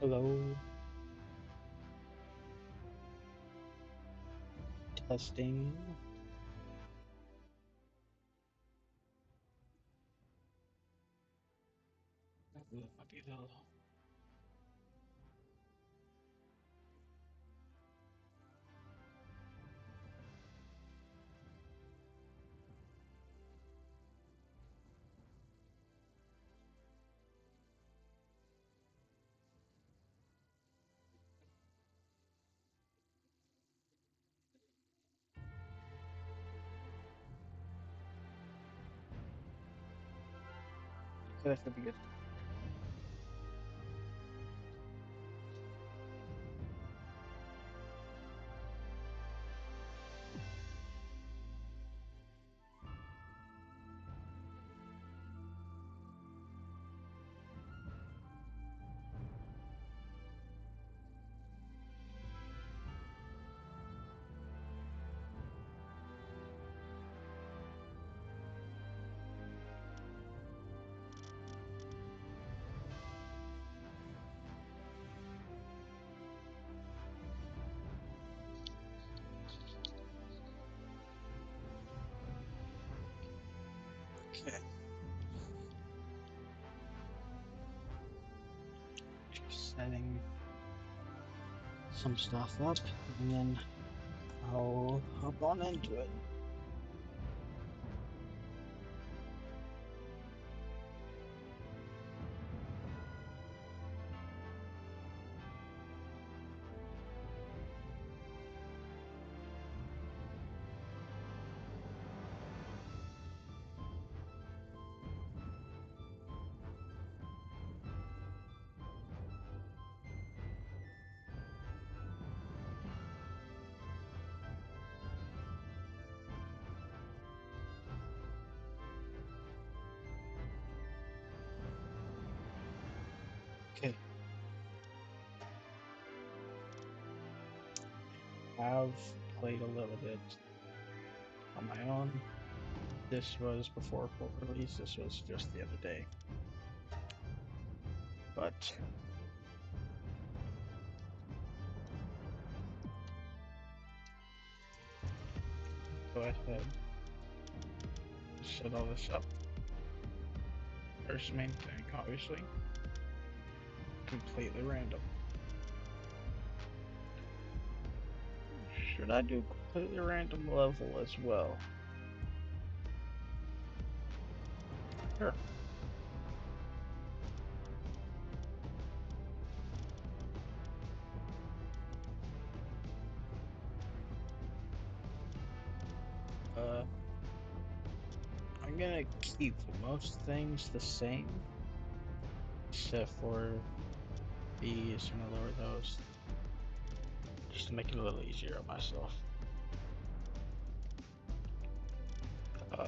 Hello, testing. Might be a little. That should be good. Okay. Just setting some stuff up, and then I'll hop on into it. Okay. I've played a little bit on my own. This was before full release. This was just the other day. But go ahead, set all this up. First main thing, obviously, completely random. Should I do completely random level as well? Sure. Uh, I'm gonna keep most things the same, except for these. I'm gonna lower those just to make it a little easier on myself. Uh,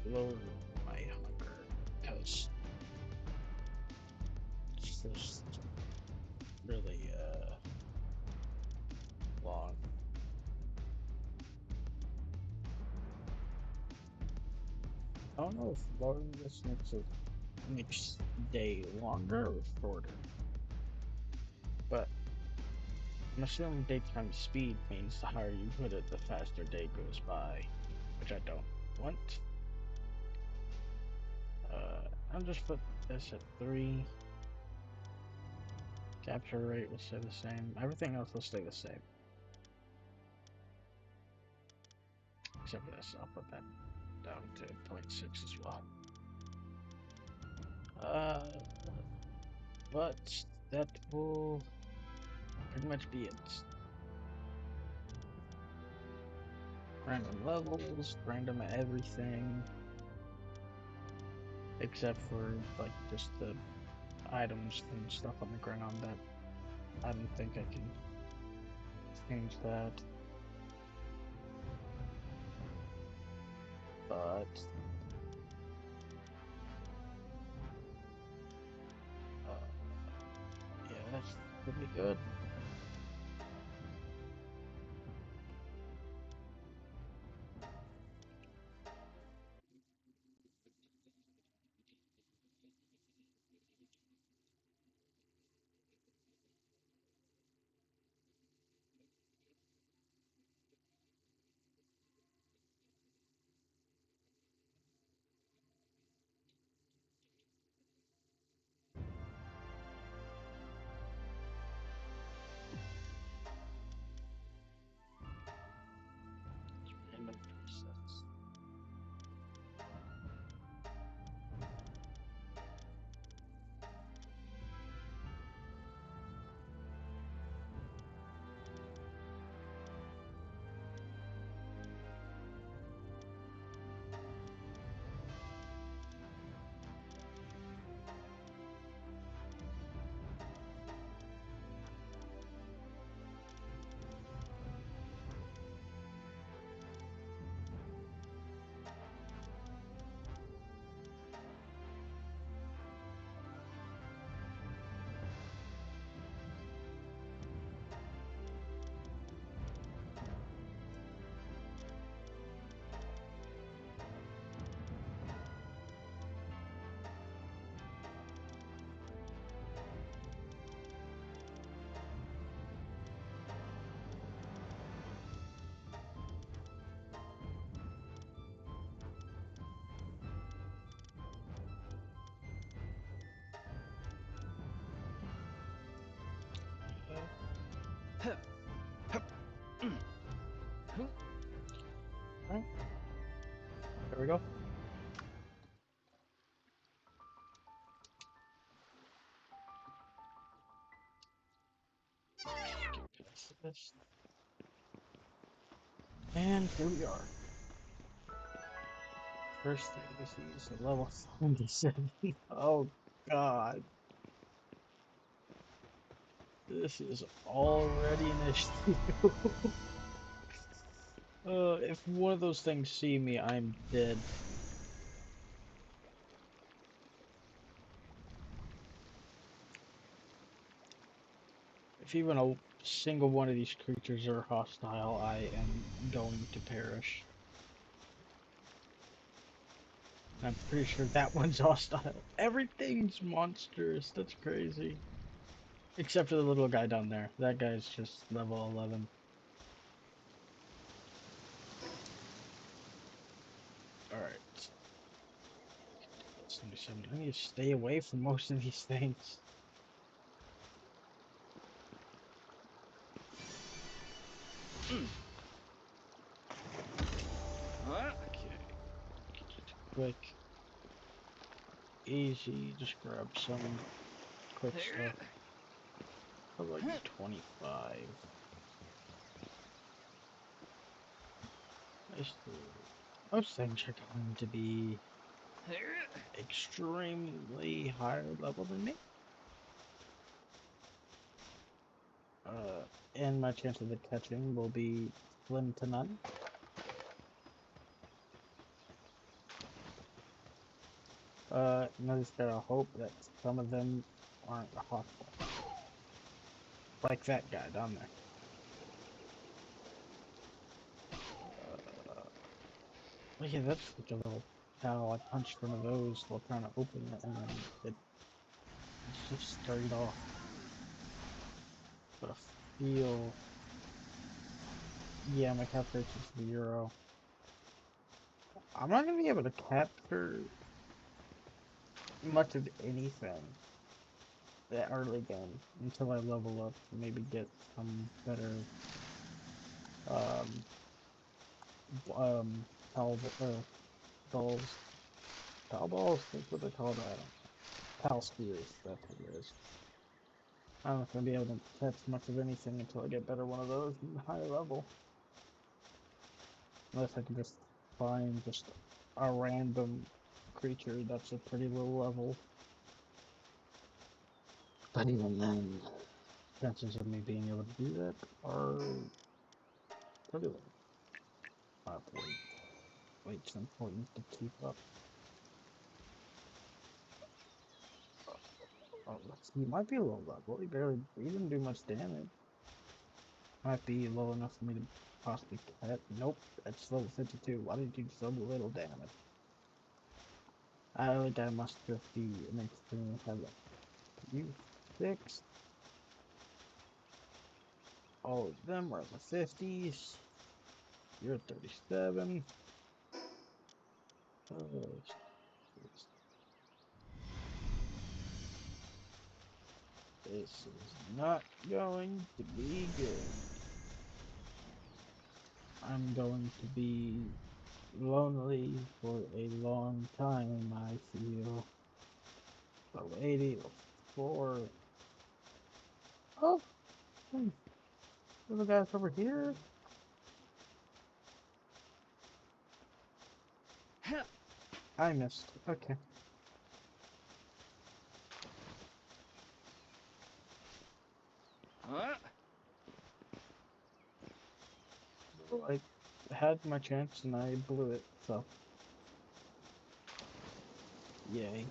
lower my hunger because it's just really long. I don't know if lowering this makes day longer or shorter, but I'm assuming daytime speed means the higher you put it, the faster day goes by, which I don't want. I'll just put this at 3. Capture rate will stay the same. Everything else will stay the same. Except for this, I'll put that down to 0.6 as well. Uh, but that will pretty much be it. Random levels, random everything, except for like just the items and stuff on the ground that I don't think I can change that. But uh, yeah, that should be good. Alright, there we go. Get past this. And here we are. First thing we see is a level 77. Oh god. This is already an issue. If one of those things see me, I'm dead. If even a single one of these creatures are hostile, I am going to perish. I'm pretty sure that one's hostile. Everything's monstrous. That's crazy. Except for the little guy down there. That guy's just level 11. Alright. 77. I need to stay away from most of these things. Okay. Quick. Easy. Just grab some quick stuff. How about you 25? Most things are going to be extremely higher level than me. And my chance of it catching will be slim to none. Notice that I hope that some of them aren't hostile. Like that guy down there. Yeah, that's like a little cow. I punched one of those while trying to open it, and then it just started off. But I feel, yeah, my capture rate is 0. I'm not gonna be able to capture much of anything that early game until I level up and maybe get some better um um pal balls. Pal balls, that's what they're called. Pal spears, that's what it is. I'm not gonna be able to catch much of anything until I get better one of those in higher level. Unless I can just find just a random creature that's a pretty low level. But even then, chances of me being able to do that are pretty low. I have to wait some points to keep up. Oh, he might be a low level. He didn't do much damage. Might be low enough for me to possibly catch. Nope, that's level 52. Why did you do so little damage? I think I must just be an extremely high level. You 6. All of them are in the 50s. You're 37. Oh, jeez. This is not going to be good. I'm going to be lonely for a long time, I feel. Level 80, level 4. Oh, hmm. Little guys over here. I missed. Okay. Well, I had my chance and I blew it, so. Yay.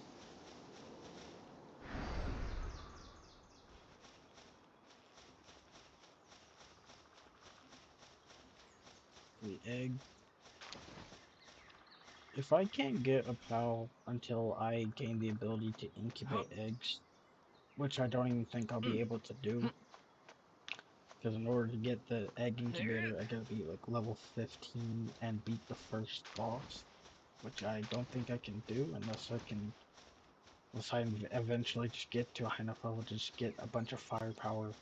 The egg. If I can't get a pal until I gain the ability to incubate eggs, which I don't even think I'll be able to do, because in order to get the egg incubator, I gotta be like level 15 and beat the first boss, which I don't think I can do unless I eventually just get to a high enough level to just get a bunch of firepower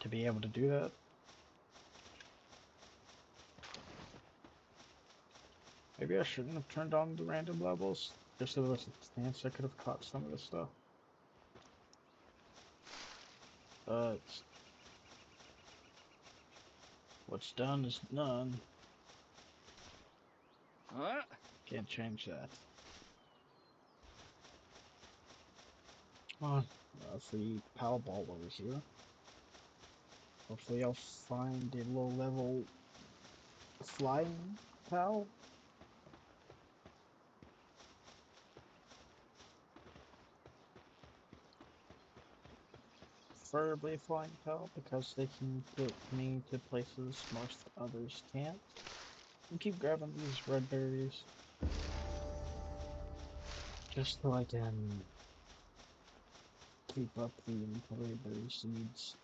to be able to do that. Maybe I shouldn't have turned on the random levels. Just so there was a chance I could have caught some of the stuff. But what's done is done. Huh? Can't change that. Come on, free Palworld over here. Hopefully I'll find a low-level flying pal. Preferably a flying pal because they can get me to places most others can't. And keep grabbing these red berries just so I can keep up the inventory of berry seeds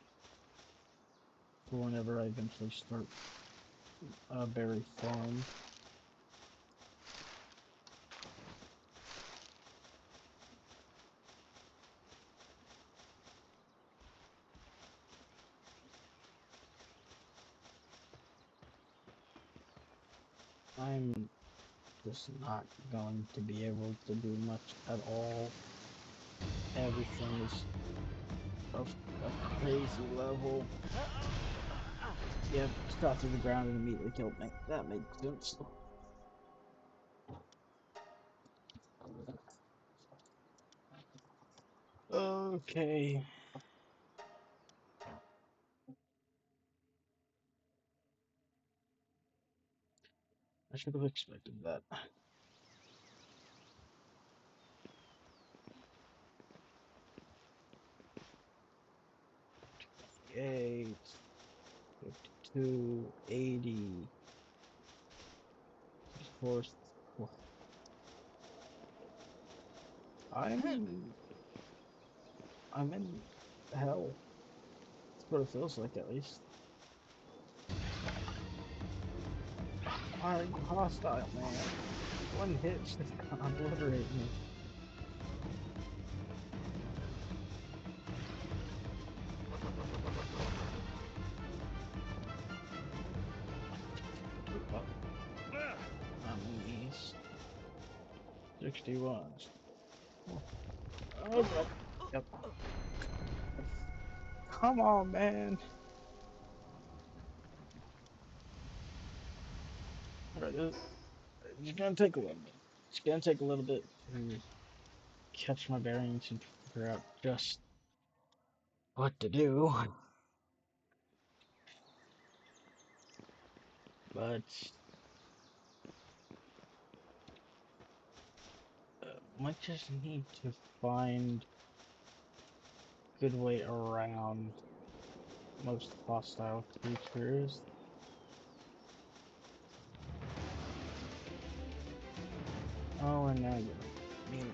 for whenever I eventually start a berry farm. I'm just not going to be able to do much at all. Everything is of a crazy level. Yep, shot through the ground and immediately killed me. That makes sense. Okay. I should have expected that. 58, 52, 80. Force. I'm I'm in hell. That's what it feels like, at least. Why are you hostile, man? One hit should obliterate me. Oh, on these 61. Oh, God. Yep. Come on, man. Alright, it's gonna take a little bit. It's gonna take a little bit to catch my bearings and figure out just what to do. But might just need to find a good way around most hostile creatures. Oh, and now you're mean.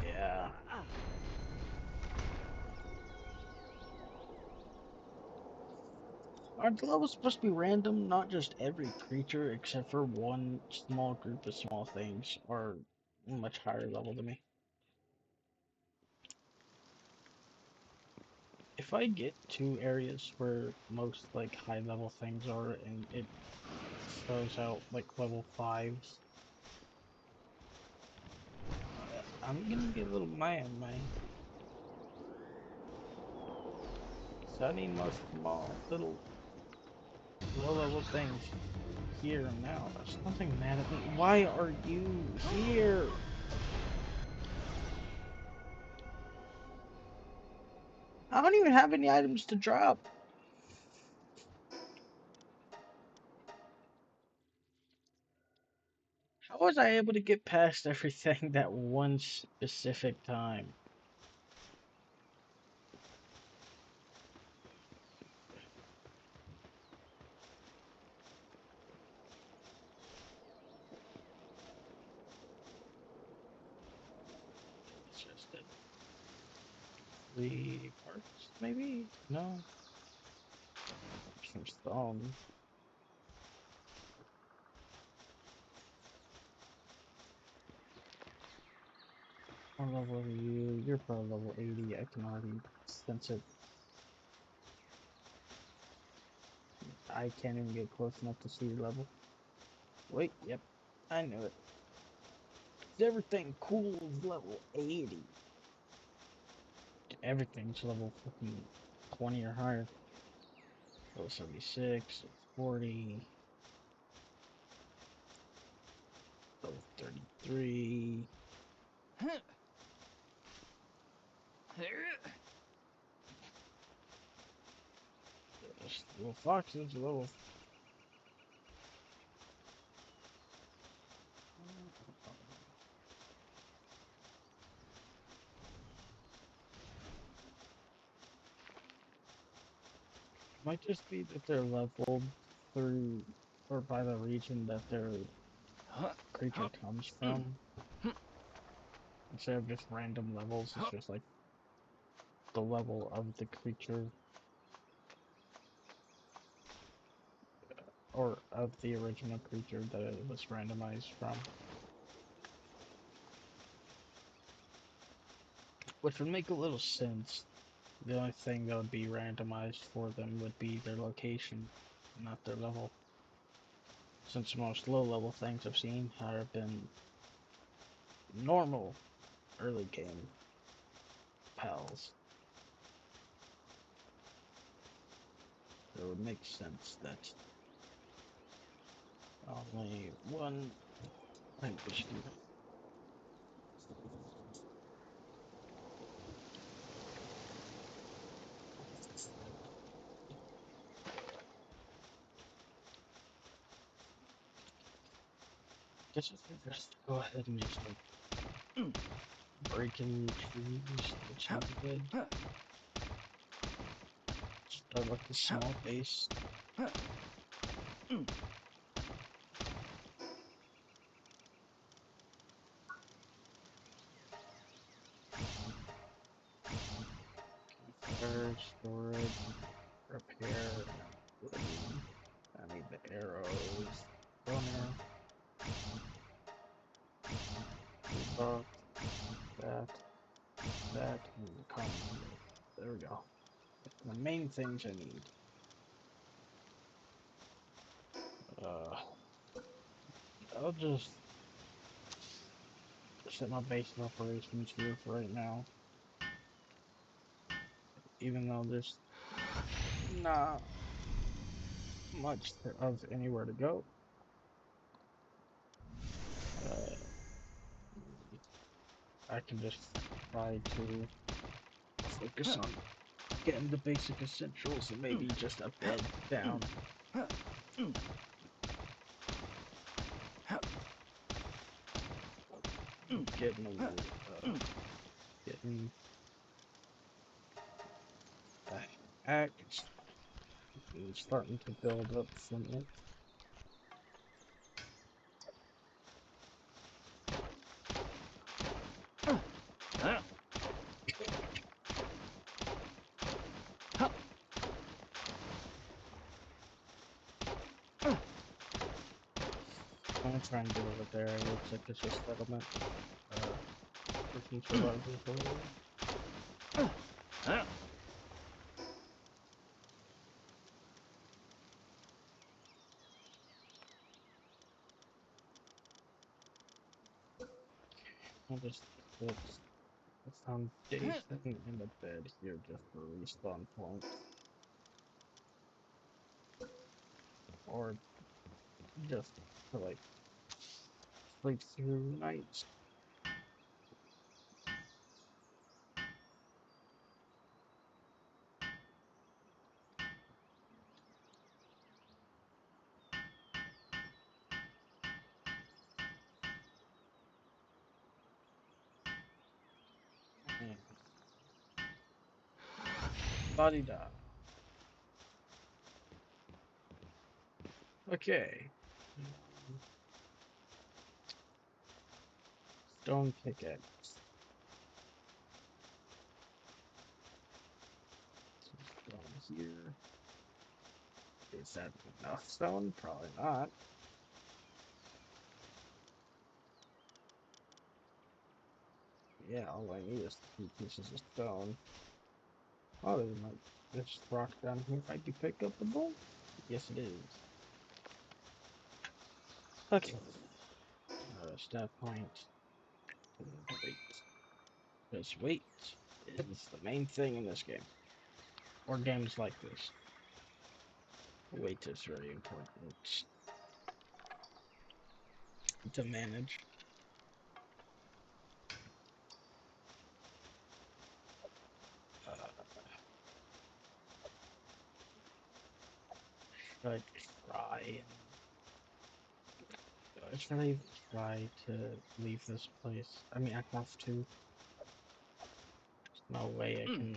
Yeah. Aren't the levels supposed to be random? Not just every creature, except for one small group of small things, are much higher level than me. If I get to areas where most like high level things are and it throws out like level 5s, I'm gonna get a little mad, man. So I need most small little low level things here and now. There's nothing mad at me. Why are you here? I don't even have any items to drop. How was I able to get past everything that one specific time? It's just a 3 parts, maybe? No. Some stone. What level are you? You're probably level 80. I can already sense it. I can't even get close enough to see your level. Wait, yep. I knew it. Everything cool is level 80. Everything's level fucking 20 or higher. Level 76, 40, level 33. There's little foxes, little. Might just be that they're leveled through or by the region that their creature comes from. Instead of just random levels, it's just like the level of the creature or of the original creature that it was randomized from. Which would make a little sense. The only thing that would be randomized for them would be their location, not their level. Since most low-level things I've seen have been normal early game pals. So it would make sense that only one language can. Guess I should just go ahead and just like breaking trees, which sounds good. Start like a small base. Fire, storage, repair, upgrade. I need the arrows. Bone arrow. Box, that, and the common arrow. There we go. The main things I need. Uh, I'll just set my base of operations here for right now. Even though there's not much of anywhere to go. Uh, I can just try to focus on getting the basic essentials and maybe just a bed down. Getting an axe and starting to build up from it. I'm gonna try and get over there. It looks like it's a settlement. For some survivors over there. I'll just put the foundation in the bed here just for respawn point. Or just to like sleep through nights. Body da. Okay. Stone pickaxe. Stone here. Is that enough stone? Probably not. Yeah, all I need is 3 pieces of stone. Oh, there might this rock down here might be pick up the bolt. Yes, it is. Okay. Stat point. Wait. Because wait is the main thing in this game. Or games like this. Weight is very important to manage. Uh, should I try should I try to leave this place? I mean, I have to. There's no way I can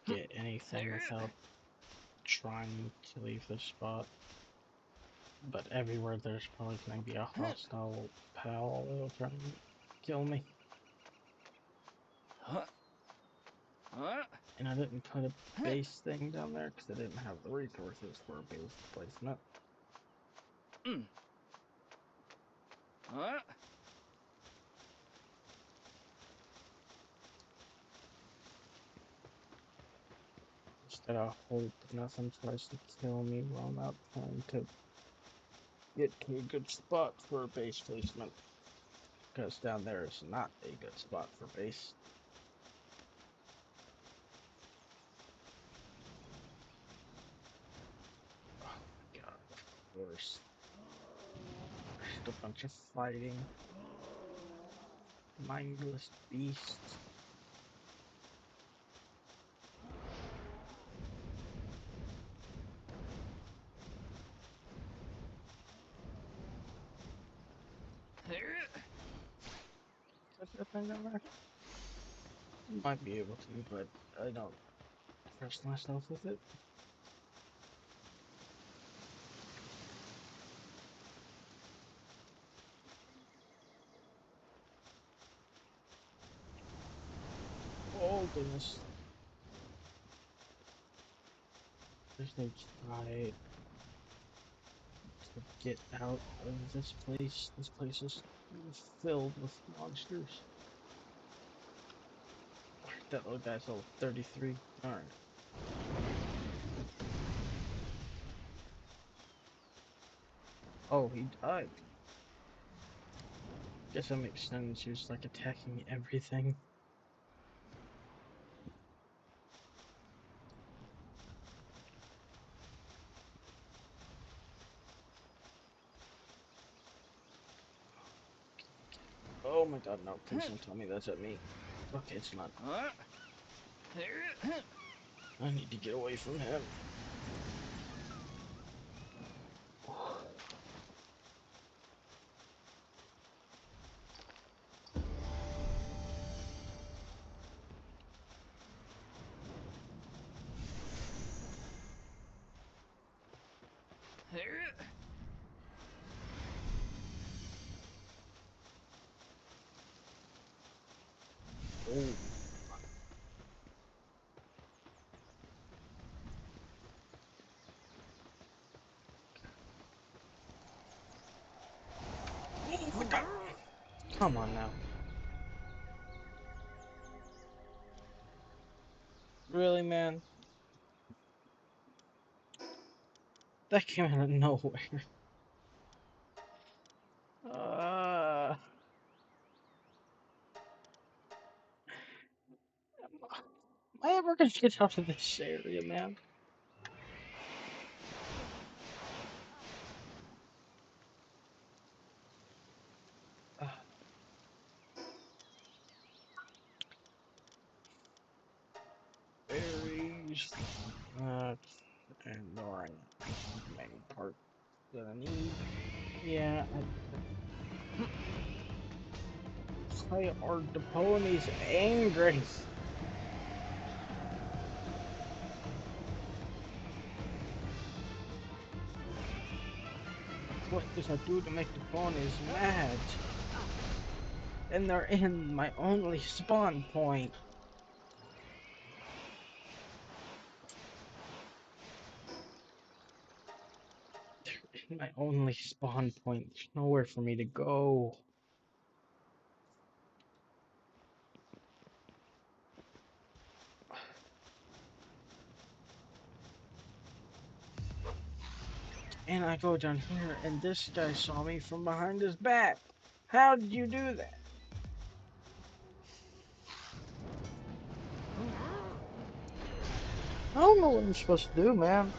get anything without trying to leave this spot. But everywhere there's probably gonna be a hostile pal that'll try and kill me. And I didn't put a base thing down there because I didn't have the resources for a base placement. Instead, I hope nothing tries to kill me while I'm out trying to get to a good spot for a base placement. Because down there is not a good spot for base. Oh my god, of course. Just a bunch of fighting. Mindless beasts. Is that thing down there? Might be able to, but I don't trust myself with it. Oh goodness. Just need to try to get out of this place. This place is filled with monsters. That little guy's level 33. Darn. Oh, he died. Guess that makes sense. He was like attacking everything. Oh my god, no, please don't tell me that's at me. Okay, it's not. I need to get away from him. Oh. Oh my god. Come on now. Really, man? That came out of nowhere. Am I ever gonna get out of this area, man? Uh, berries. And alright. Main part that I need. Yeah, why are the ponies angry? What did I do to make the ponies mad? And they're in my only spawn point. They're in my only spawn point. There's nowhere for me to go. And I go down here, and this guy saw me from behind his back. How did you do that? I don't know what I'm supposed to do, man.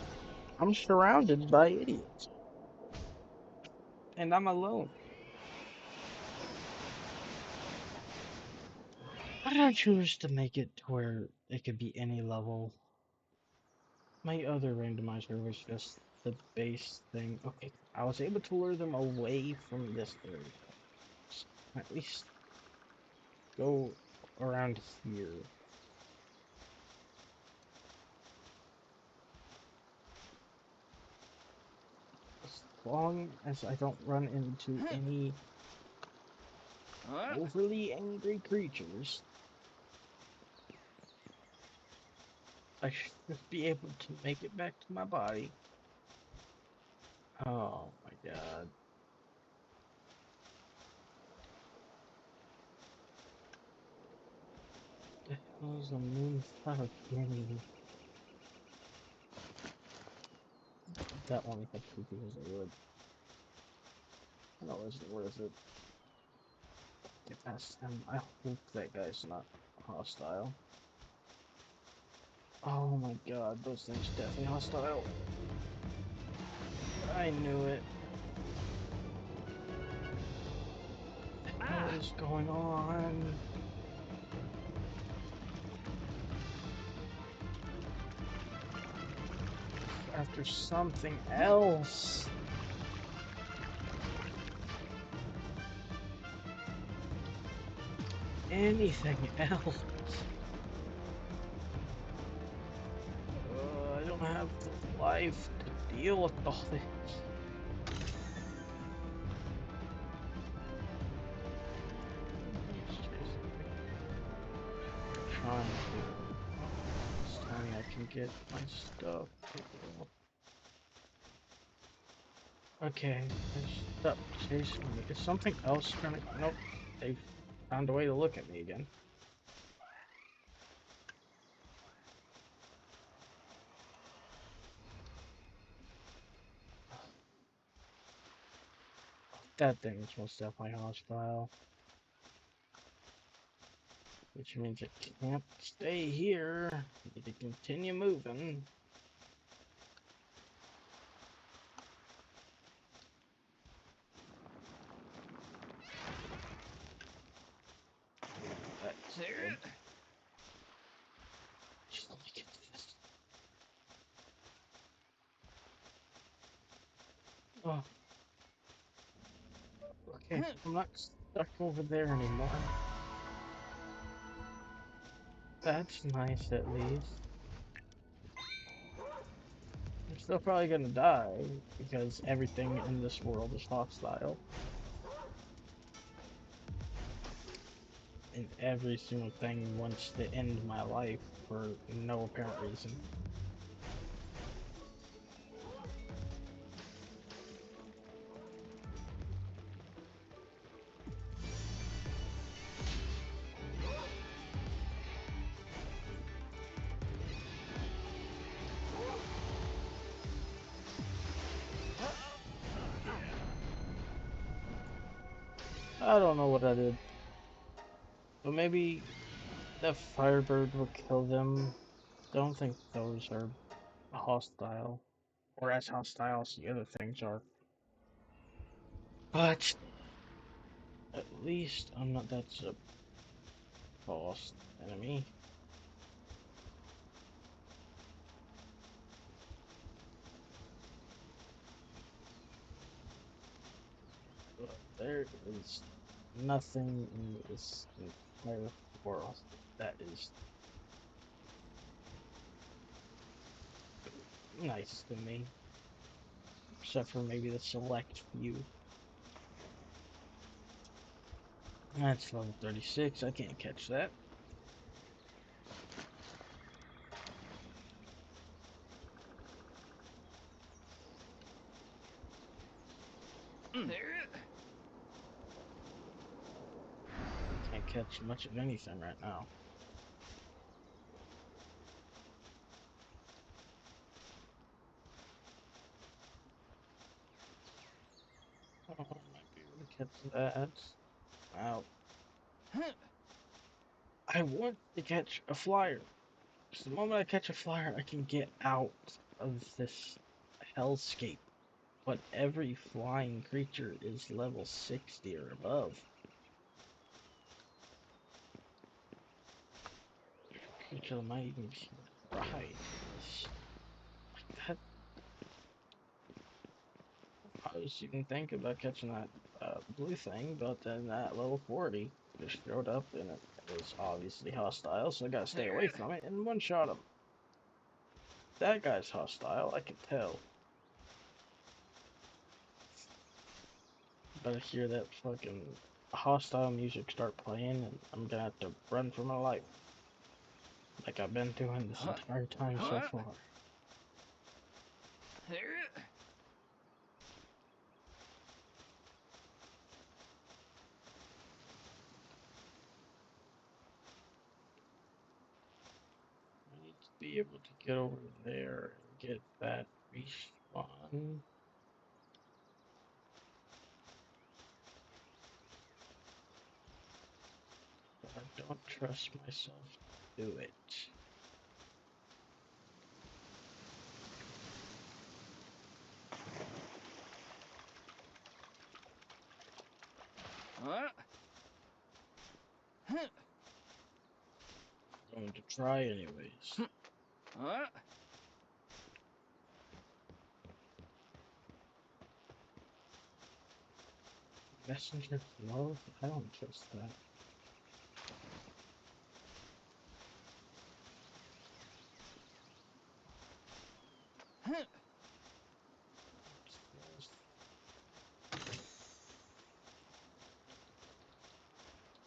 I'm surrounded by idiots. And I'm alone. Why did I choose to make it to where it could be any level? My other randomizer was just the base thing. Okay, I was able to lure them away from this area. So at least go around here. As long as I don't run into any overly angry creatures, I should be able to make it back to my body. Oh my god. The hell is a moonflower candy? That one had creepy as I would. I know it's worth it. Get past him. I hope that guy's not hostile. Oh my god, those things definitely hostile. I knew it. What is going on? After something else. Anything else. I don't have the life to deal with all this. Trying to. It's telling me I can get my stuff. Okay, stop chasing me. Is something else trying to? Nope. They found a way to look at me again. That thing is most definitely hostile. Which means it can't stay here. Need to continue moving. That's good. Just let me get this. Oh. Okay, I'm not stuck over there anymore. That's nice at least. I'm still probably gonna die because everything in this world is hostile. And every single thing wants to end my life for no apparent reason. I don't know what I did. But maybe the Firebird will kill them. Don't think those are hostile. Or as hostile as the other things are. But at least I'm not that's a boss enemy. But there is nothing in this entire world that is nice to me. Except for maybe the select few. That's level 36, I can't catch that. Can't catch much of anything right now. catch that. Wow. I want to catch a flyer. 'Cause the moment I catch a flyer, I can get out of this hellscape. But every flying creature is level 60 or above. Creature that might even be right. That, I was even thinking about catching that blue thing, but then that level 40 just showed up and it was obviously hostile, so I gotta stay away from it and one-shot him. That guy's hostile, I can tell. But I hear that fucking hostile music start playing and I'm gonna have to run for my life. Like I've been doing this entire time so far. I need to be able to get over there and get that respawn. But I don't trust myself to do it. Going to try anyways. Messenger love? I don't trust that.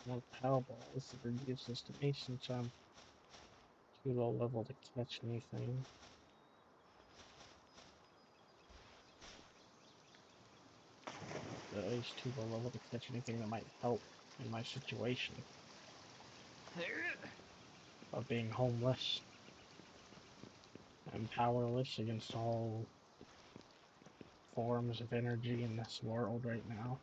More Powerballs that are useless to me since I'm too low level to catch anything. At least too low level to catch anything that might help in my situation of being homeless and powerless against all forms of energy in this world right now.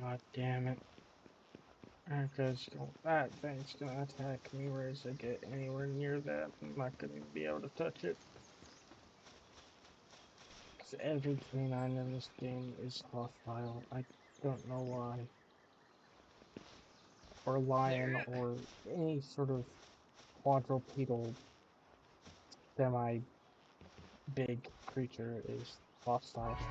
God damn it. Because that thing's gonna attack me, whereas I get anywhere near that, I'm not gonna be able to touch it. Because every canine in this game is hostile. I don't know why. Or lion, or any sort of quadrupedal, semi-big creature is hostile to me.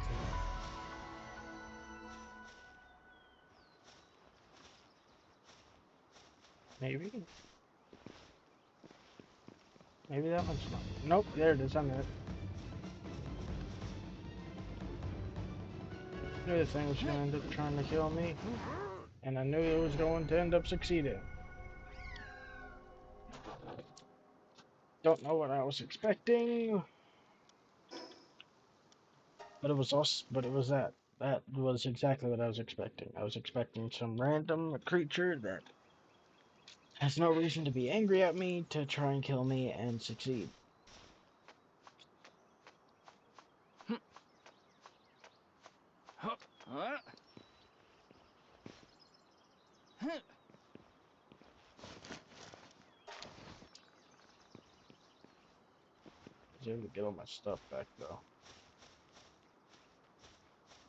Maybe? Maybe that one's not. Nope, there it is, I'm it. I knew the thing was going to end up trying to kill me, and I knew it was going to end up succeeding. Don't know what I was expecting, but it was also, but it was that. That was exactly what I was expecting. I was expecting some random creature that has no reason to be angry at me to try and kill me and succeed. I was able to get all my stuff back though.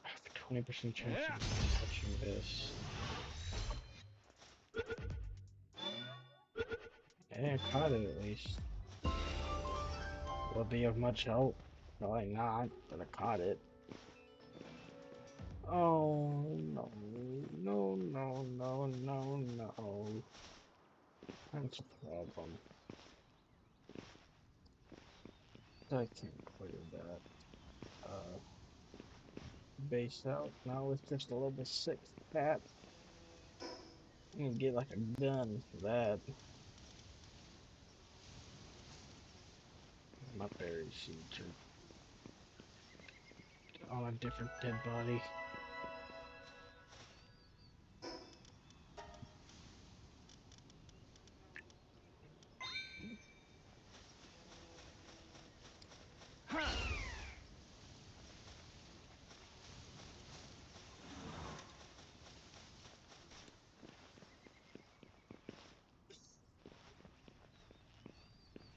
I have a 20% chance of touching this. Yeah, I caught it at least. Will it be of much help? Probably not, but I caught it. Oh no, no, no, no, no, no. That's a problem. I can't clear that. Base out now with just a level 6 cat. You can get like a gun for that. My berry seeds are on a different dead body.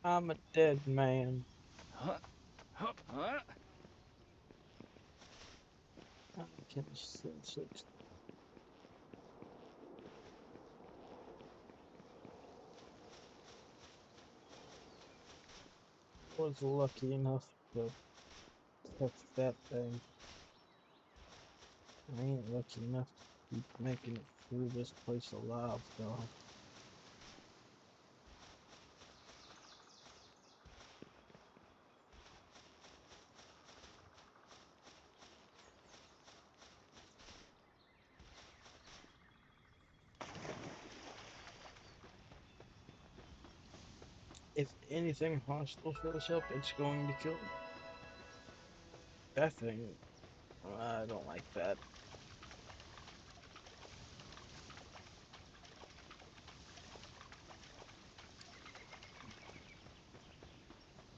I'm a dead man. I can sense it. Was lucky enough to catch that thing. I ain't lucky enough to keep making it through this place alive, though. If anything hostile shows up, it's going to kill me. That thing, I don't like that.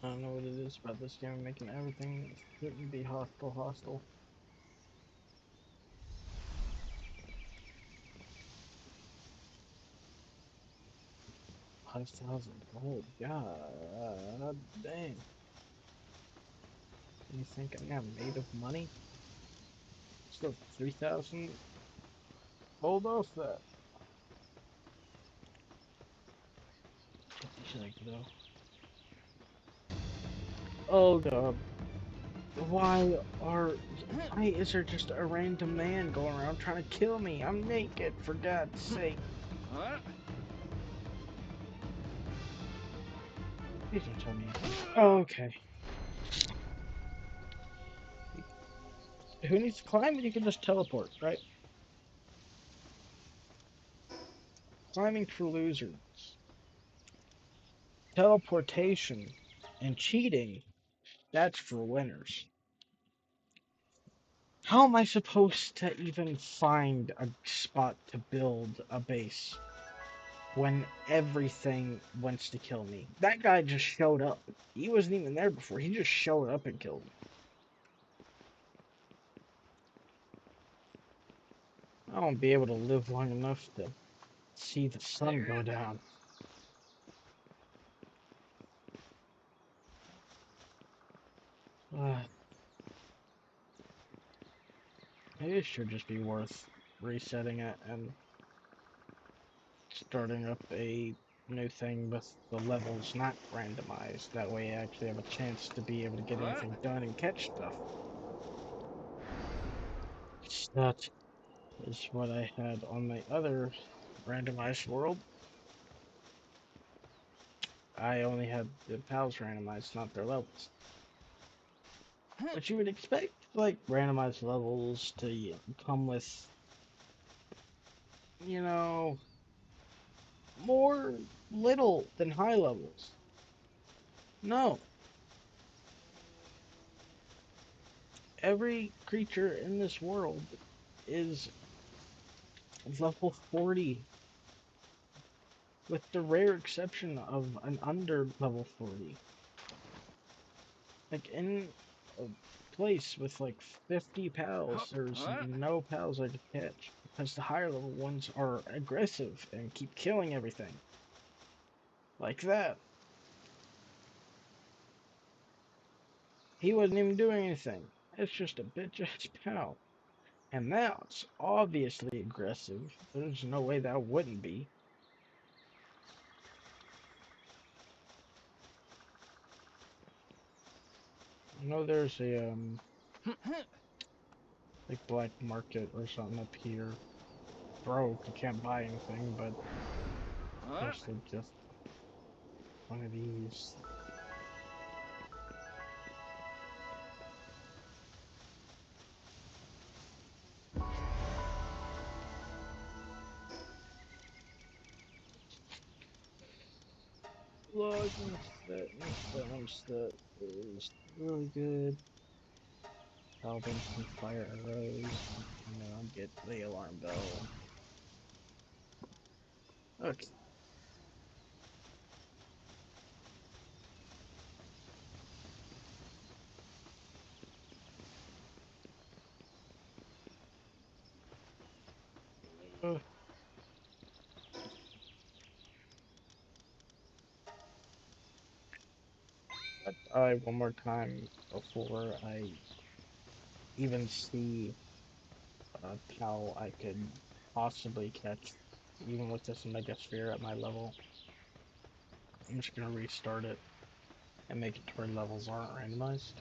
I don't know what it is about this game making everything that shouldn't be hostile. 5,000 gold, god dang. You think I'm made of money? Still 3,000 gold off that. Get these like though. Oh god. Why is there just a random man going around trying to kill me? I'm naked, for God's sake. Please don't tell me. Oh, okay. Who needs to climb? You can just teleport, right? Climbing for losers. Teleportation and cheating, that's for winners. How am I supposed to even find a spot to build a base when everything wants to kill me? That guy just showed up. He wasn't even there before. He just showed up and killed me. I won't be able to live long enough to see the sun go down. Maybe it should just be worth resetting it and starting up a new thing with the levels not randomized. That way I actually have a chance to be able to get anything done and catch stuff. That is what I had on my other randomized world. I only had the pals randomized, not their levels. But you would expect, like, randomized levels to come with, you know, more little than high levels. No. Every creature in this world is level 40, with the rare exception of an under level 40. Like, in a place with like 50 pals, there's no pals I could catch, because the higher level ones are aggressive and keep killing everything. Like that. He wasn't even doing anything. It's just a bitch ass pal. And that's obviously aggressive. There's no way that wouldn't be. I know there's a like black market or something up here. Broke, you can't buy anything, but mostly just one of these. Logging set and sound set is really good. Tell them some fire arrows, and then I'll get the alarm bell. Okay. Uh, I'll die one more time before I even see how I could possibly catch, even with this Mega Sphere at my level. I'm just gonna restart it and make it to where levels aren't randomized.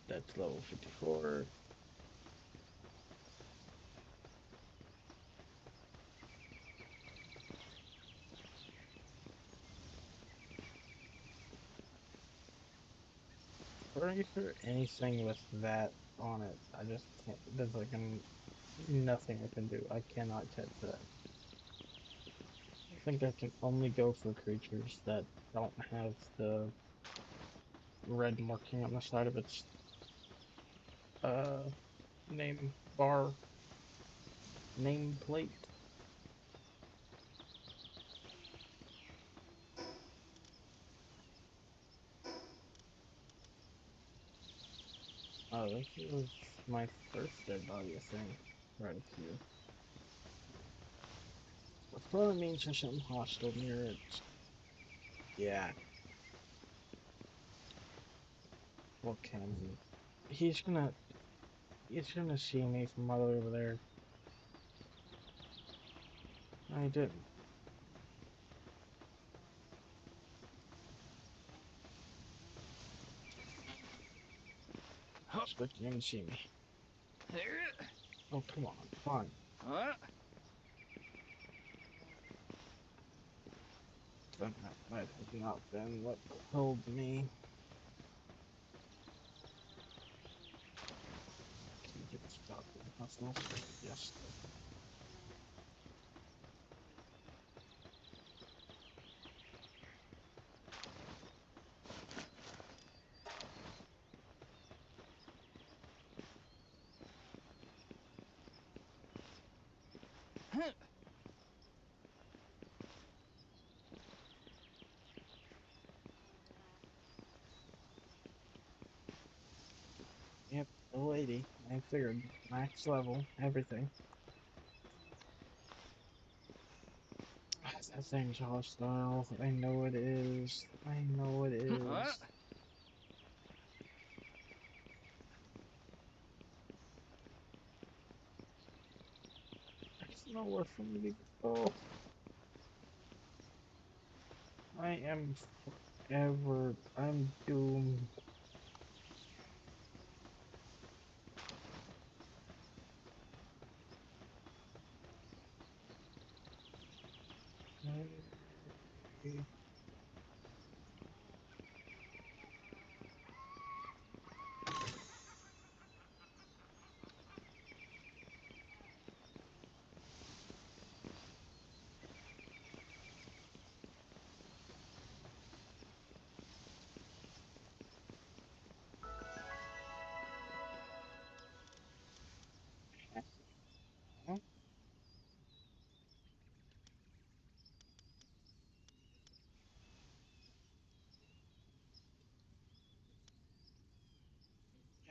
That's level 54. Is there anything with that on it? I just can't. There's like nothing I can do. I cannot catch that. I think I can only go for creatures that don't have the red marking on the side of its uh name bar nameplate. Oh, this is my first dead body, I think, right here. Which probably means there's something hostile near it. Yeah. What can be? He's gonna he's gonna see me from all over there. No, he didn't. But you didn't see me. Oh, come on, fine. That might have not been what killed me. Can you get stop being hostiles? Yes. Yep, the lady. I figured max level, everything. That thing's hostile. I know it is. I know it is. There's nowhere for me to go. I am forever. I'm doomed.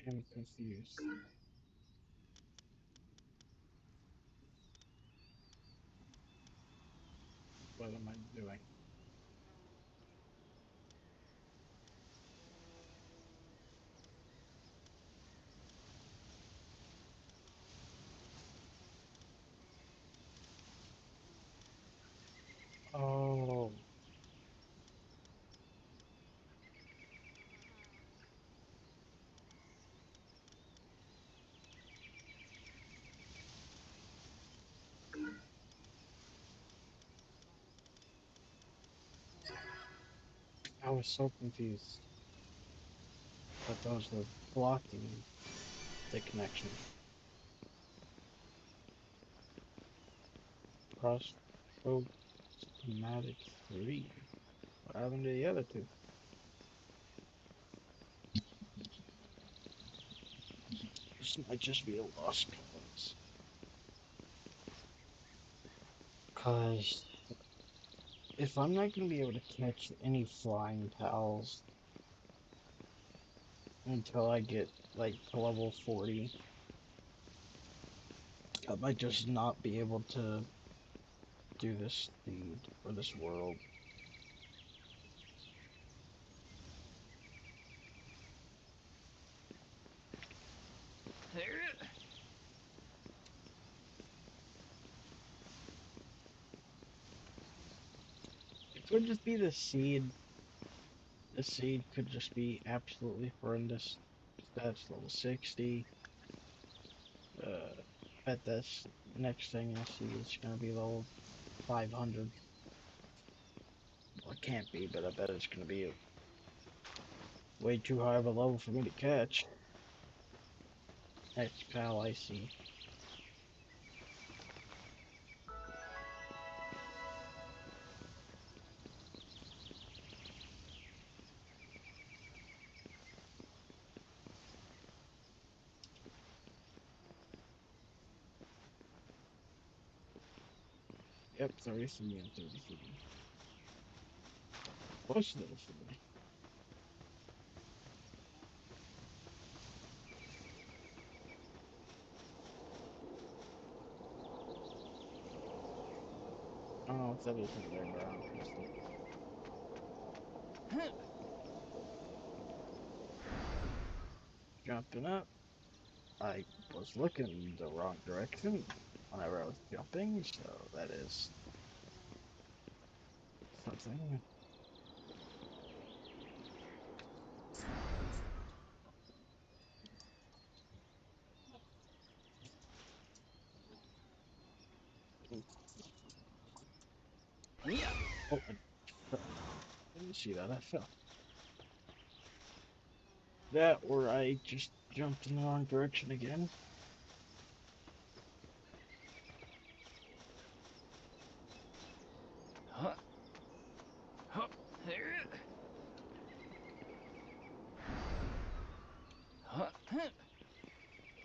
I'm confused. What am I doing? Oh, I was so confused. But those were blocking the connection. Crossroad schematic 3. What happened to the other two? This might just be a lost cause. Cause if I'm not gonna be able to catch any flying pals until I get like to level 40, I might just not be able to do this seed or this world. It could just be the seed. The seed could just be absolutely horrendous. That's level 60. Bet this next thing I see is gonna be level 500. Well, it can't be, but I bet it's gonna be way too high of a level for me to catch. Next pal I see. Yep, 33 and 33. Close to level 40. I don't know if that is in there, but I don't trust it. Jumping up. I was looking the wrong direction whenever I was jumping, so that is something. Oh, I didn't see that. I fell. That or I just jumped in the wrong direction again.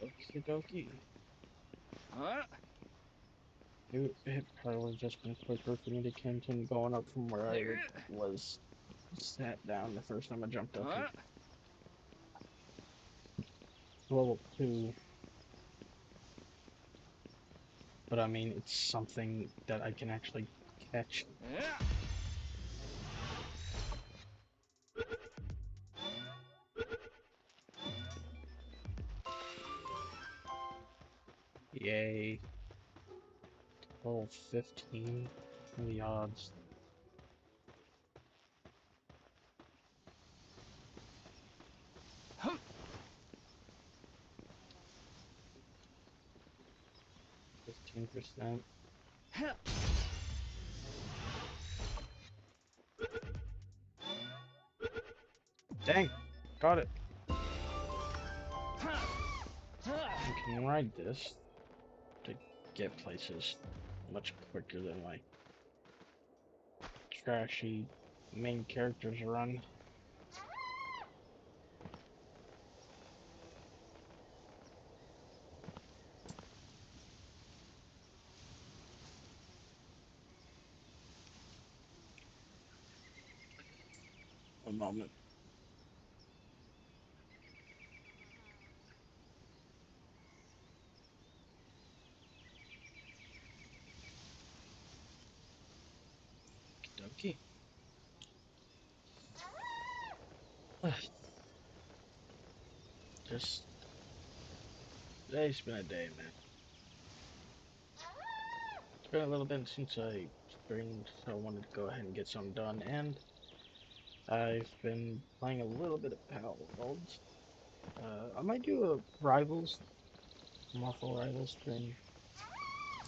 Okie dokie. It probably would have just been quicker for me to continue going up from where I was sat down the first time I jumped up here. Level 2. But I mean, it's something that I can actually catch. Yay. Level 15. What are the odds? %. Dang! Got it! I can ride this to get places much quicker than my trashy main characters run. A moment. Dokie. Just today's been a day, man. It's been a little bit since I streamed, so I wanted to go ahead and get some done, and I've been playing a little bit of Palworld. I might do a Rivals, Marvel Rivals stream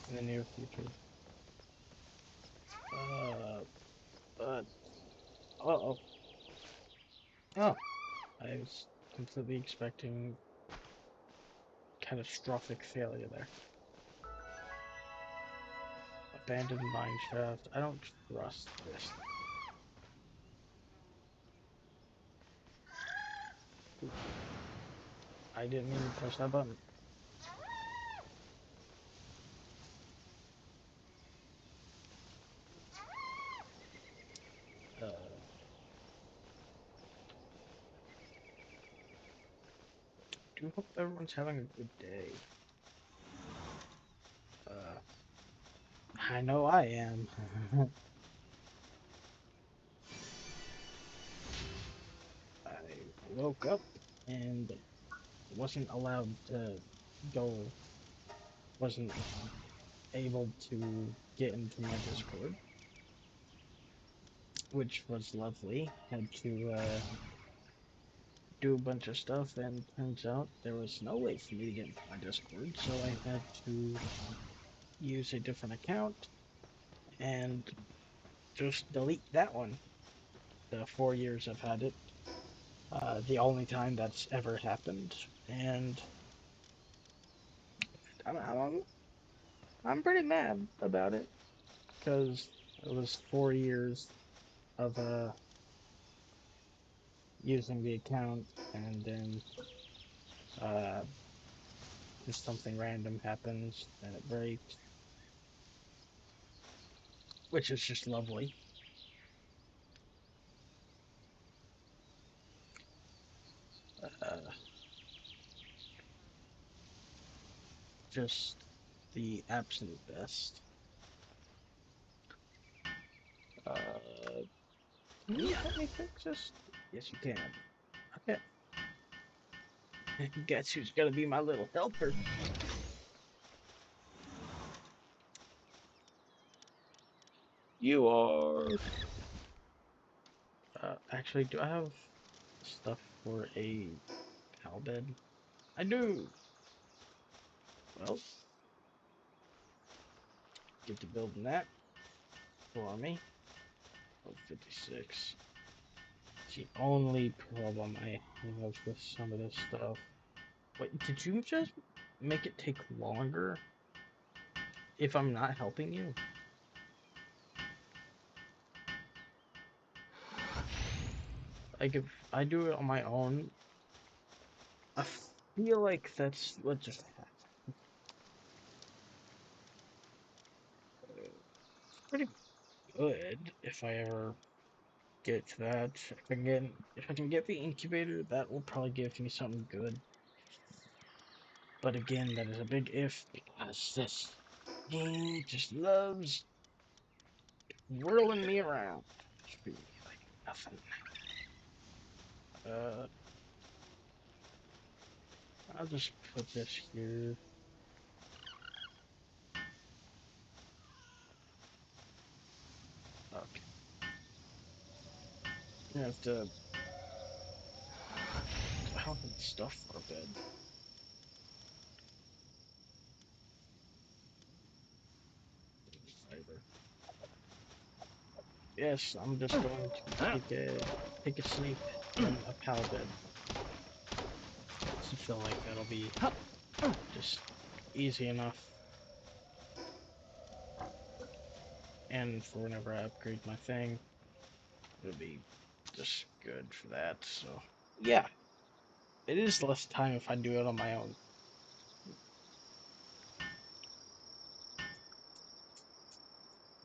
in the near future. But uh-oh. Oh, I was completely expecting catastrophic failure there. Abandoned mineshaft. I don't trust this. I didn't mean to press that button. Uh, do hope everyone's having a good day. I know I am. I woke up and wasn't allowed to go, wasn't able to get into my Discord, which was lovely. Had to do a bunch of stuff, and turns out there was no way for me to get into my Discord, so I had to use a different account and just delete that one. The 4 years I've had it, the only time that's ever happened, and I'm, I'm pretty mad about it because it was 4 years of using the account, and then uh, just something random happens and it breaks, which is just lovely. Uh, just the absolute best. Uh, can you help me fix this? Yes, you can. Okay. Guess who's gonna be my little helper? You are. Actually, do I have stuff for a pal bed? I do. Well, get to building that for me. Oh, 56. The only problem I have with some of this stuff. Wait, did you just make it take longer if I'm not helping you? Like, if I do it on my own, I feel like that's what just happened. It's pretty good if I ever get to that. If I can get the incubator, that will probably give me something good. But again, that is a big if because this game just loves whirling me around. Just like nothing. Uh, I'll just put this here. Okay. I have to. I don't have stuff for a bed. Fiber. Yes, I'm just going to take a sleep in a pal bed. I feel like that'll be just easy enough. And for whenever I upgrade my thing, it'll be just good for that. So yeah, it is less time if I do it on my own.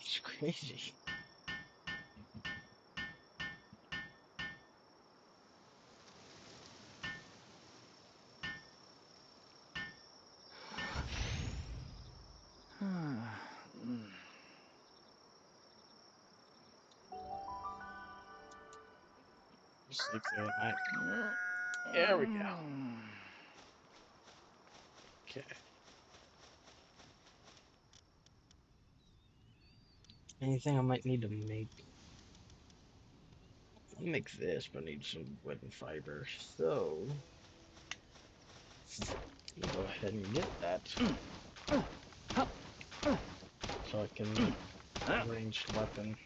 It's crazy. Sleep through the night. There we go. Okay. Anything I might need to make. I'll make this, but I need some wood and fiber. So I'll go ahead and get that. So I can make a ranged weapon.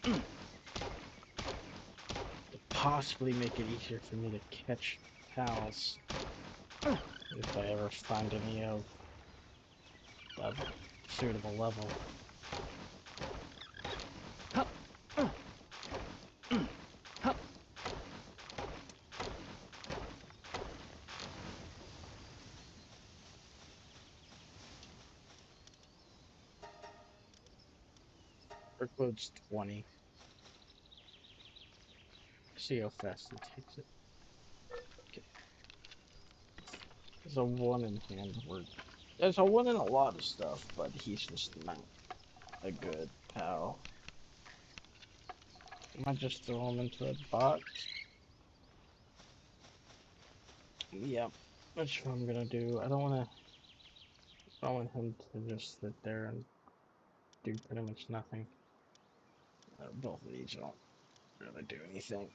To possibly make it easier for me to catch pals. If I ever find any of a suitable level. Workload's 20. See how fast it takes it. Okay. There's a 1 in handwork. There's a 1 in a lot of stuff, but he's just not a good pal. I might just throw him into a box. Yep, that's what I'm gonna do. I don't want him to just sit there and do pretty much nothing. Both of these don't really do anything.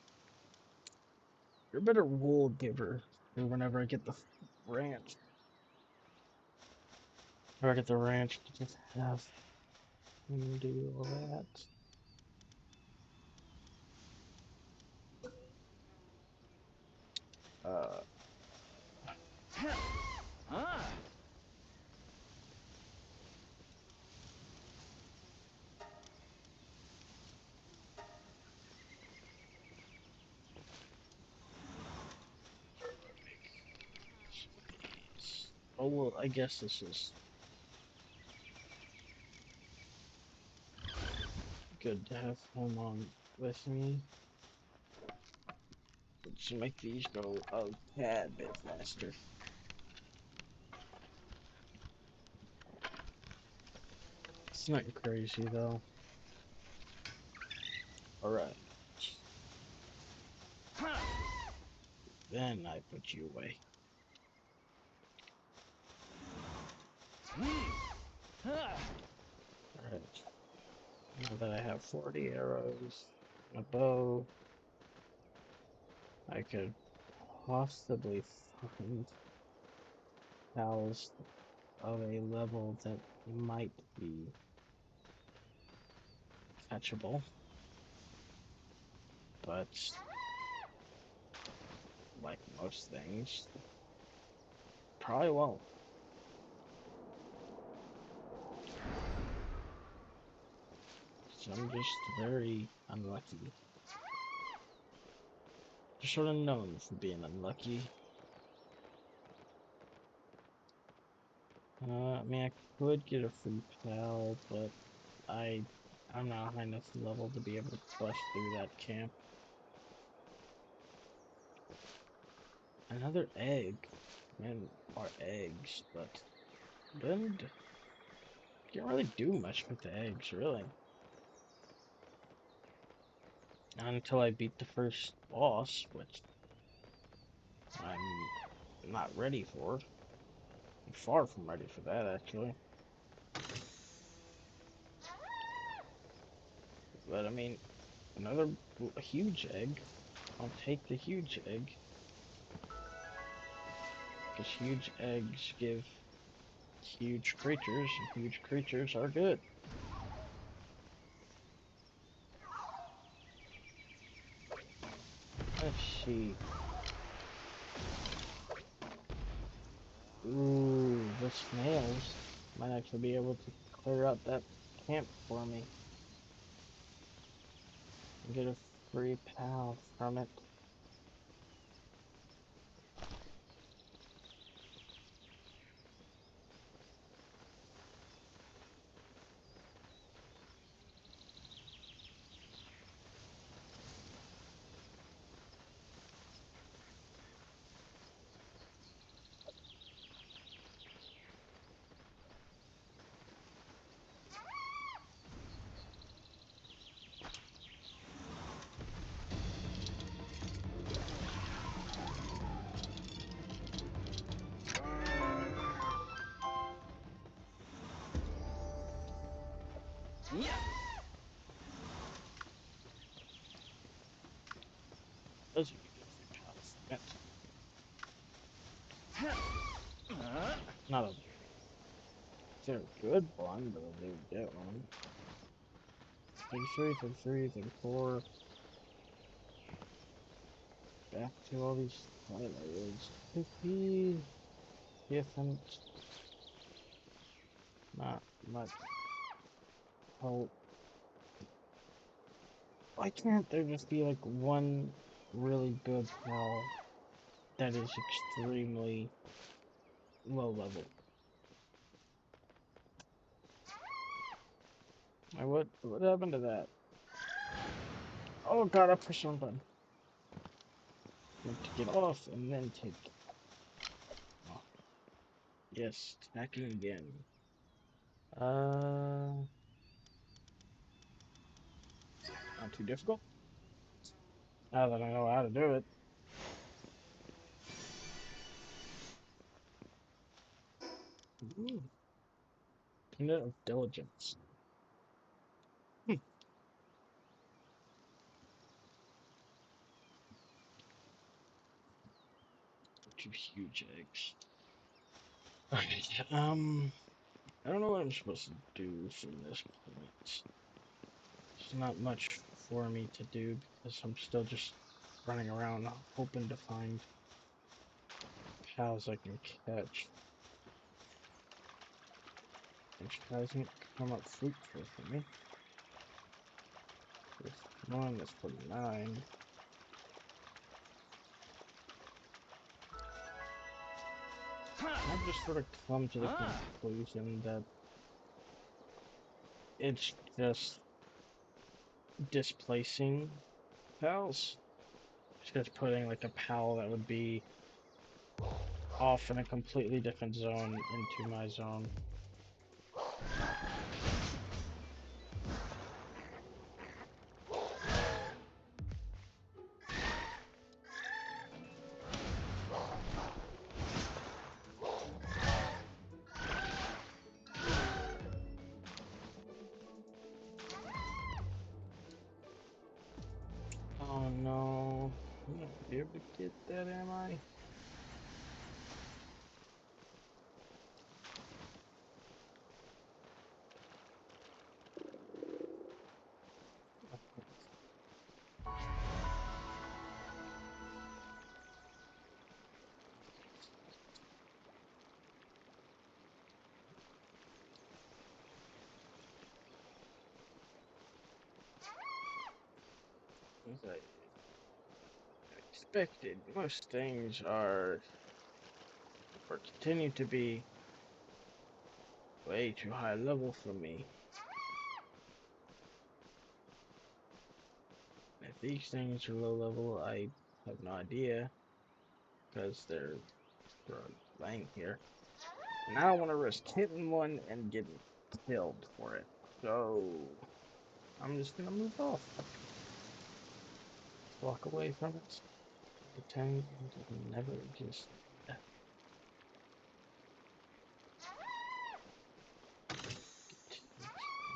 You're a better wool giver whenever I get the ranch. Or I get the ranch to just have him do all that. Oh well, I guess this is good to have him on with me. Let's make these go a tad bit faster. It's not crazy though. Alright. Then I put you away. Alright. Now that I have 40 arrows, a bow, I could possibly find pals of a level that might be catchable. But like most things, probably won't. So I'm just very unlucky. Just sort of known for being unlucky. I mean, I could get a free pal, but I'm not high enough level to be able to bust through that camp. Another egg. Man, are eggs, but then can't really do much with the eggs, really. Not until I beat the first boss, which I'm not ready for. I'm far from ready for that, actually. But I mean, a huge egg. I'll take the huge egg. Because huge eggs give huge creatures, and huge creatures are good. Let's see. Ooh, the snails might actually be able to clear out that camp for me. And get a free pal from it. Yeah. Those would be good free pals. Not a they're a good one, but I do get one. 33, 33, 34. Back to all these highlighters. 50. Different. Not much help. Why can't there just be like one really good pal that is extremely low level? What happened to that? Oh god, I pushed one button. Meant to get off and then take off. Yes, attacking again. Not too difficult. Now that I know how to do it. Ooh, unit of diligence. Hmm. Two huge eggs. Alright, I don't know what I'm supposed to do from this point. There's not much for me to do because I'm still just running around hoping to find cows I can catch. Which hasn't come up fruitful for me. This one is 49. I've just sort of come to the conclusion that it's just displacing pals. It's just putting like a pal that would be off in a completely different zone into my zone. Oh no, I'm not be able to get that, am I? As I expected, most things are, or continue to be, way too high level for me. If these things are low level, I have no idea, because they're laying here. And I don't want to risk hitting one and getting killed for it. So, I'm just gonna move off. Walk away from it. Pretend it never existed.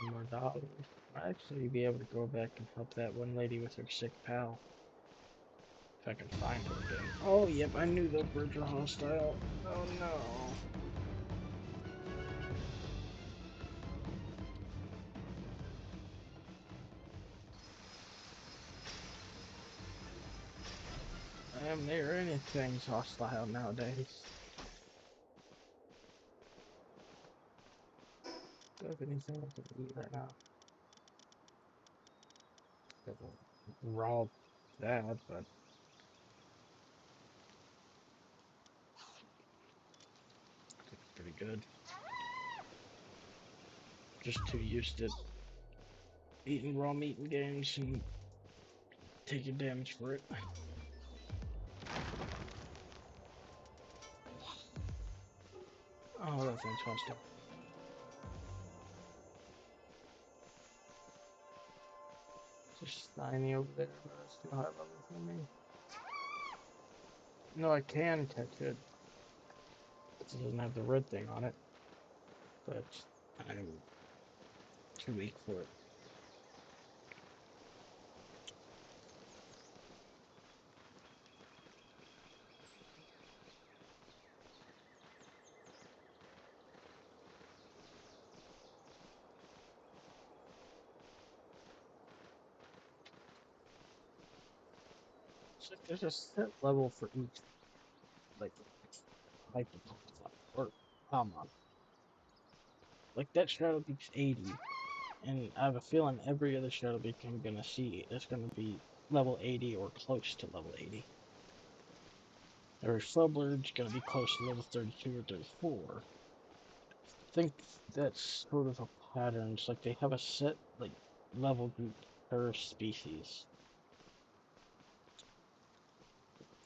More dollars. I'll actually be able to go back and help that one lady with her sick pal. If I can find her again. Oh, yep, I knew those birds were hostile. Oh no. Damn, there anything's hostile nowadays. Do I have anything I can eat right now? Raw that, but it's pretty good. Just too used to eating raw meat in games and taking damage for it. Oh, that thing's hostile. Just tiny over there, but it's too high level for me. No, I can catch it. It doesn't have the red thing on it, but I'm too weak for it. So there's a set level for each, like, type of Pokemon. Or, like that Shadow Beak's 80, and I have a feeling every other Shadow Beak I'm gonna see is gonna be level 80 or close to level 80. Every Slowblure's gonna be close to level 32 or 34. I think that's sort of a patterns. Like they have a set like level group per species,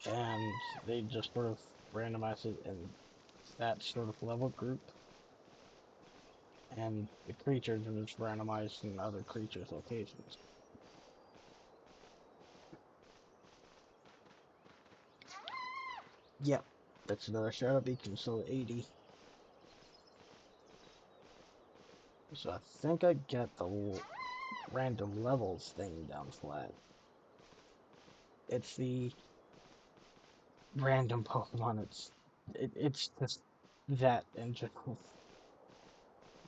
and they just sort of randomize it in that sort of level group, and the creatures are just randomized in other creatures' locations. Yep, that's another Shadow Beacon, so 80. So I think I get the random levels thing down flat. It's the random Pokemon. It's just that in general.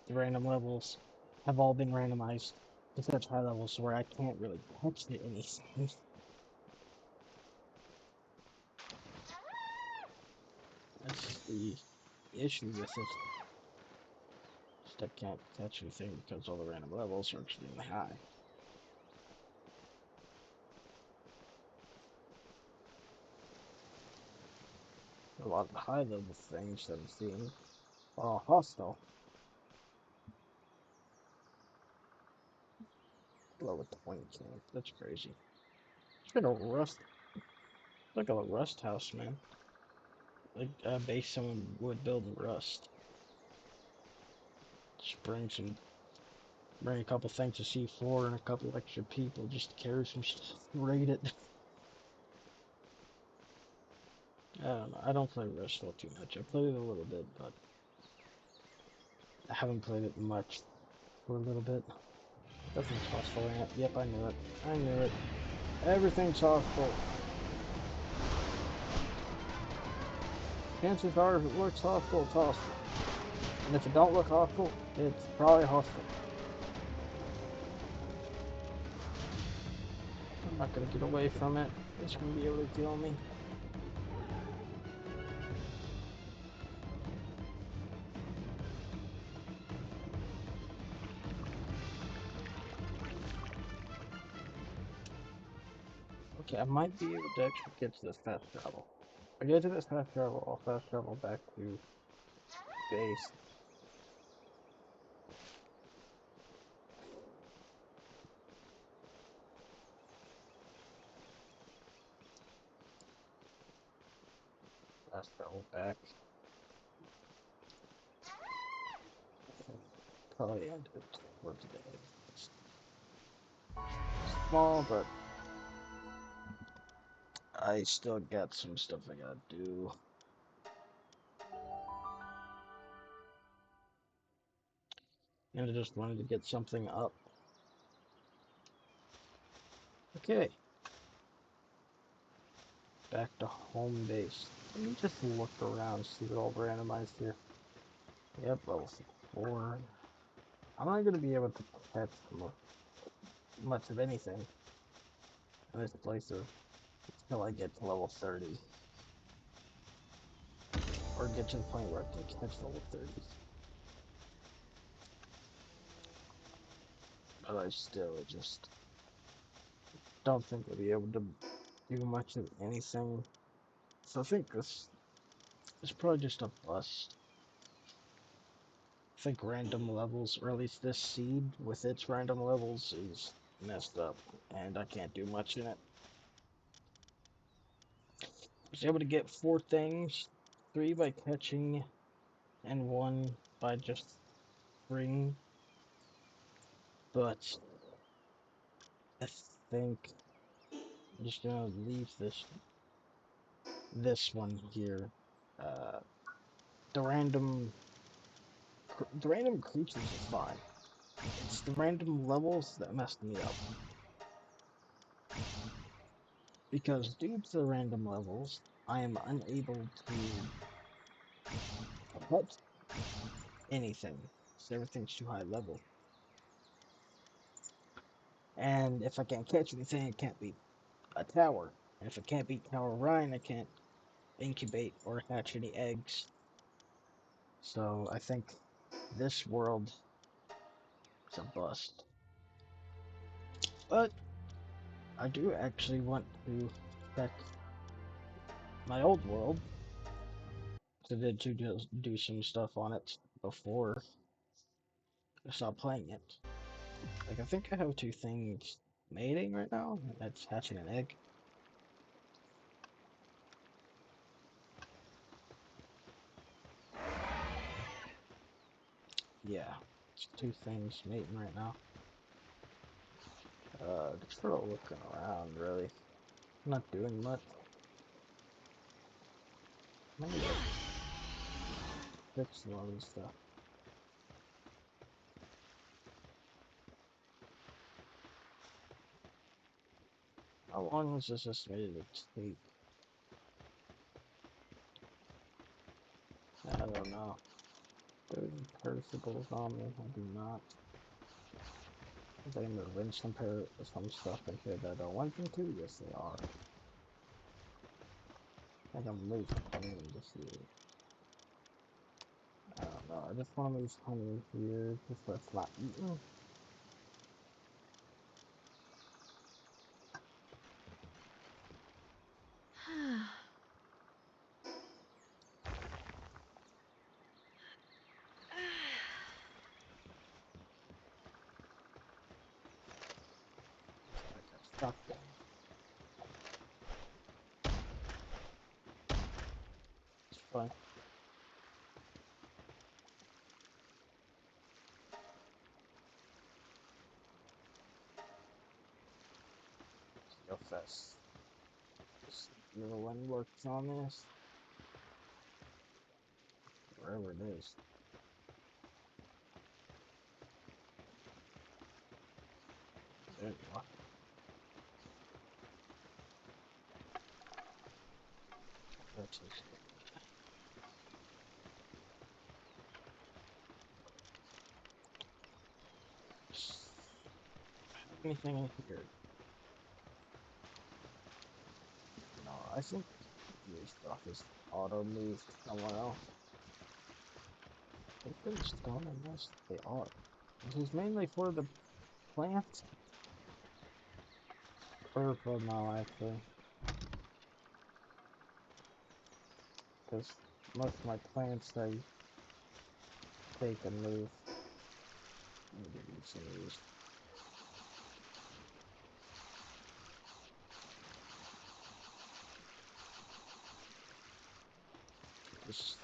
The random levels have all been randomized to such high levels where I can't really catch anything. That's the issue with it. Just I can't catch anything because all the random levels are extremely high. A lot of the high level things that I'm seeing are hostile. Level 20 camp. That's crazy. It's like a rust. It's like a rust house, man. Like a base someone would build in rust. Just bring a couple things to C4 and a couple extra people just to carry some stuff. Raid it. I don't know. I don't play Rust too much. I played it a little bit, but I haven't played it much for a little bit. Nothing's hostile in it. Yep, I knew it. I knew it. Everything's hostile. Chances are, if it looks hostile, it's hostile. And if it don't look hostile, it's probably hostile. I'm not gonna get away from it. It's gonna be able to kill me. Okay, I might be able to actually get to this fast travel. If I get to this fast travel, I'll fast travel back to base. Fast travel back. Probably end it for today. It's small, but I still got some stuff I gotta do. And I just wanted to get something up. Okay. Back to home base. Let me just look around, see what all randomized here. Yep, level 4. I'm not gonna be able to catch much of anything in this playthrough until I get to level 30. Or get to the point where I can catch level 30. But I still just don't think I'll be able to do much of anything. So I think this is probably just a bust. I think random levels, or at least this seed with its random levels, is messed up, and I can't do much in it. I was able to get 4 things, 3 by catching, and 1 by just freeing. But I think I'm just gonna leave this one here. Uh, the random creatures are fine. It's the random levels that messed me up. Because due to the random levels, I am unable to catch anything. So everything's too high level. And if I can't catch anything, it can't be a tower. And if it can't be Tower Rhine, I can't incubate or hatch any eggs. So I think this world is a bust. But I do actually want to check my old world. I did to do some stuff on it before. I stopped playing it. Like, I think I have two things mating right now, and that's hatching an egg. Yeah, it's two things mating right now. Just sort of looking around, really. Not doing much. Maybe like fix a lot of this stuff. How long is this estimated to take? I don't know. There's perishable on me. I do not. I think I'm gonna rinse some stuff in here that I don't want them to. Yes, they are. I think I'm losing honey in this here. I don't know. I just want to lose honey in here just so it's not eaten. I got stuck there. It's fine. See how fast this little one works on this. Wherever it is. There you are. That's it. Anything in here? No, I think this stuff is auto moved somewhere else. If they're stone in this, they are. This is mainly for the plants. Or for now, actually. Because most of my plants I take and move. Maybe some of these. Just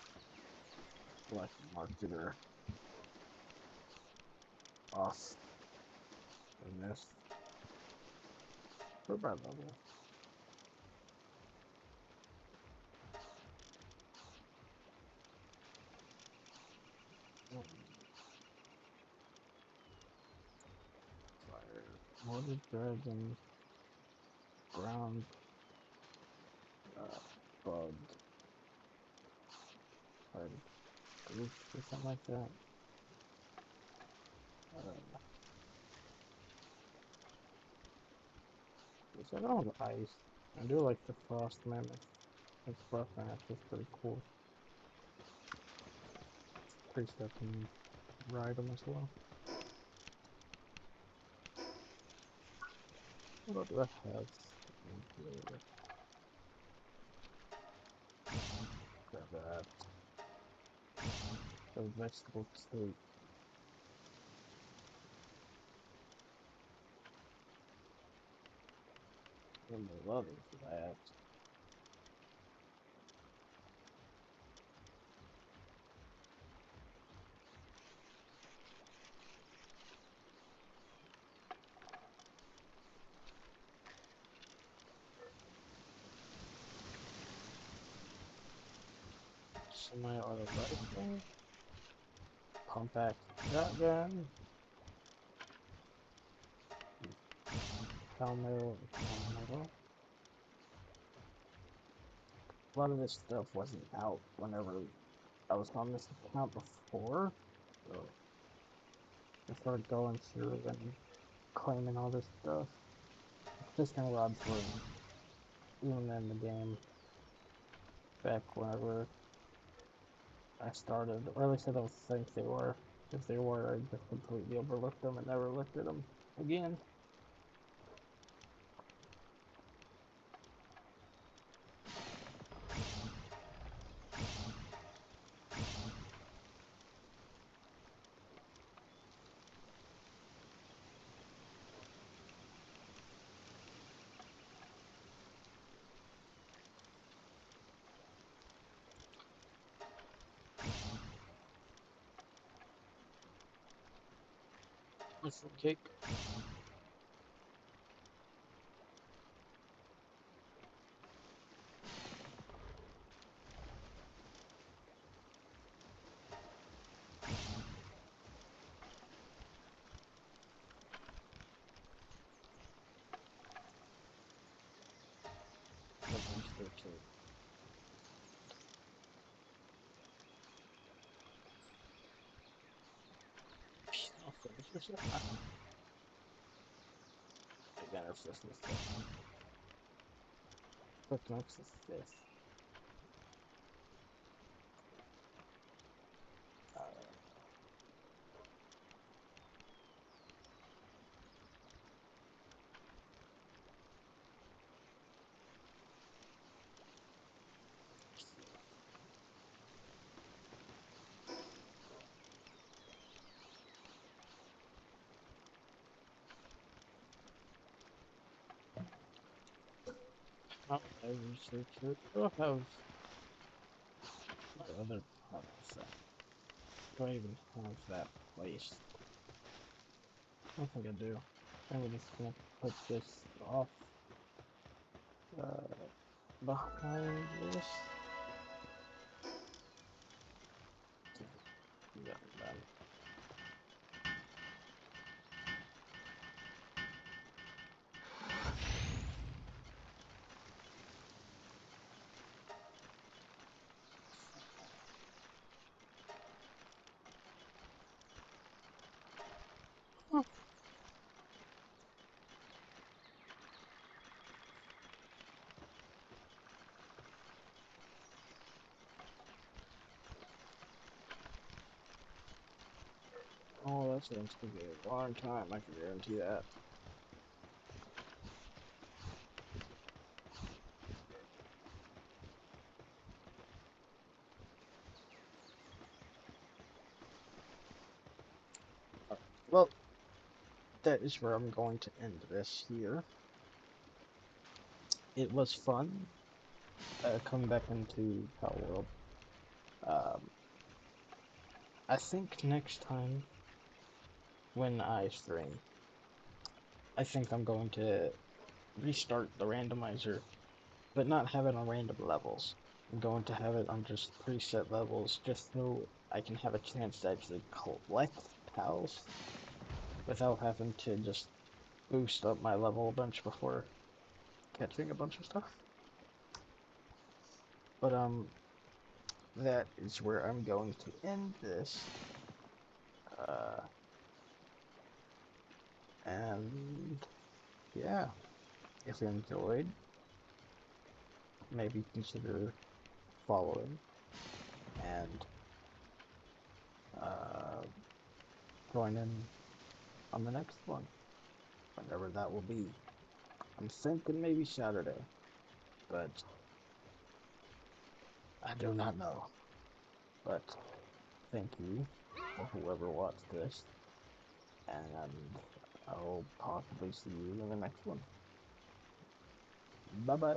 like marketer off in this. For about level. Fire. Mortar dragon. Ground. Bug. Or goose or something like that. I don't have ice. I do like the frost mammoth. This frost mammoth is pretty cool. Pretty stuff can ride them as well. What do I have? Grab that. The vegetable cake. I'm loving for that. Semi-auto rifle. Compact shotgun. Helmet. A lot of this stuff wasn't out whenever I was on this account before. So I started going through and claiming all this stuff. Piston rods were even in the game back whenever I started, or at least I don't think they were. If they were, I just completely overlooked them and never looked at them again. Mushroom cake. Monster cake. I'll finish this one. Again, it's just this thing. What next is this? Uh, how I research it. I'll have my other products. Do I even have that placed? I don't think I do. I'm just gonna put this off uh, behind this. Yeah, done. Oh, that's going to be a long time, I can guarantee that. Well, that is where I'm going to end this here. It was fun coming back into Palworld. Um, I think next time when I stream, I think I'm going to restart the randomizer, but not have it on random levels. I'm going to have it on just preset levels, just so I can have a chance to actually collect pals without having to just boost up my level a bunch before catching a bunch of stuff. But that is where I'm going to end this. And yeah, if you enjoyed, maybe consider following and uh, join in on the next one, whenever that will be. I'm thinking maybe Saturday, but I do not know. But thank you for whoever watched this, and I'll possibly see you in the next one. Bye bye.